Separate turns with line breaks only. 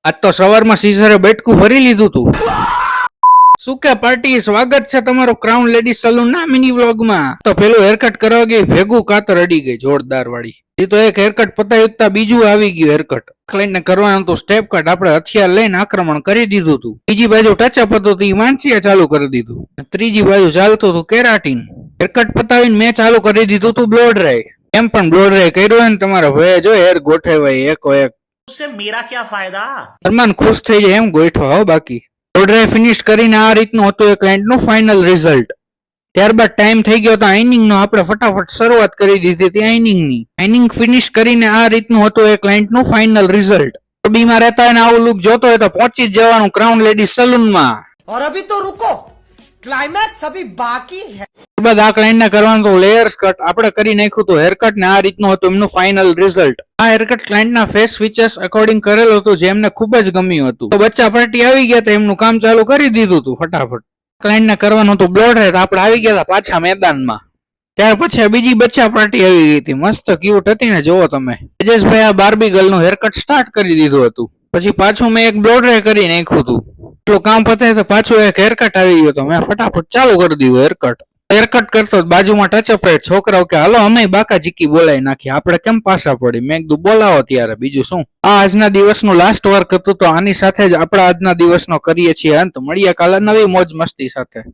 આજ તો સવારમાં સીઝરે બેઠકું ભરી લીધું તું. શું કે પાર્ટી, સ્વાગત છે તમારું ક્રાઉન લેડી સલૂન ના મિની વ્લોગમાં. તો પેલું હેરકટ કરવા ગઈ ભેગું કાતર અડી ગઈ જોરદાર વાળી. એ તો એક હેરકટ પતાવી બીજું આવી ગયું હેરકટ. ક્લાયન્ટને કરવાનું તો સ્ટેપ કટ આપણે હથિયાર લઈને આક્રમણ કરી દીધું હતું. બીજી બાજુ ટચઅપ હતું તો વાંચીએ ચાલુ કરી દીધું. ત્રીજી બાજુ ચાલતું હતું કેરાટીન. હેરકટ પતાવીને મેં ચાલુ કરી દીધું હતું બ્લો ડ્રાય. એમ પણ બ્લો ડ્રાય કર્યો હોય ને તમારા ભય જો હેર ગોઠવાય એકો એક.
उससे मेरा क्या फायदा?
અરમાન ખુશ થઈ જાય એમ ગોઠવો હો. બાકી બ્લો ડ્રાય ફિનિશ કરીને આ રીતનું હતું એ ક્લાયન્ટનું ફાઇનલ રિઝલ્ટ. ત્યારબાદ ટાઈમ થઈ ગયો તો આઈનિંગ નો. આપણે ફટાફટ શરૂઆત કરી દીધી હતી આઈનિંગની. આઈનિંગ ફિનિશ કરીને આ રીતનું હતું એ ક્લાયન્ટનું ફાઇનલ રિઝલ્ટ. બીમાં રહેતા હોય ને આવું લુક જોતો હોય તો પહોંચી જ જવાનું ક્રાઉન લેડી સલૂનમાં.
और अभी तो रुको, क्लाइमैक्स अभी बाकी है.
ત્યારબાદ આ ક્લાયન્ટને કરવાનું તો લેયર્સ કટ. આપણે કરી નાખ્યું હતું હેરકટ ને આ રીતનું હતું એમનું ફાઇનલ રિઝલ્ટ. આ હેરકટ ક્લાયન્ટના ફેસ ફીચર્સ અકોર્ડિંગ કરેલું હતું જે એમને ખૂબ જ ગમ્યું હતું. તો બચ્ચા પાર્ટી આવી ગયા તો એમનું કામ ચાલુ કરી દીધું હતું ફટાફટ. ક્લાયન્ટને કરવાનું હતું બ્લો ડ્રાય. આપણે આવી ગયા હતા પાછા મેદાનમાં. ત્યાર પછી બીજી બચ્ચા પાર્ટી આવી ગઈ હતી. મસ્ત ક્યુટ હતી ને, જોવો તમે. તેજસભાઈ આ બાર્બી ગર્લ નું હેરકટ સ્ટાર્ટ કરી દીધું હતું. પછી પાછું મેં એક બ્લો ડ્રાય કરી નાખ્યું હતું. એટલું કામ પતાય તો પાછું એક હેરકટ આવી ગયો તો મેં ફટાફટ ચાલુ કરી દીધું હેરકટ. હેરકટ કરતો બાજુમાં ટચઅપ છોકરાઓ કે હાલો અમે બાકા જીકી બોલાવી નાખી, આપણે કેમ પાછા પડી. મેં કીધું બોલાવો ત્યારે, બીજું શું. આ આજના દિવસનું લાસ્ટ વર્ક હતું તો આની સાથે જ આપણા આજના દિવસનો કરીએ છીએ અંત. મળીએ કાલે નવી મોજ મસ્તી સાથે.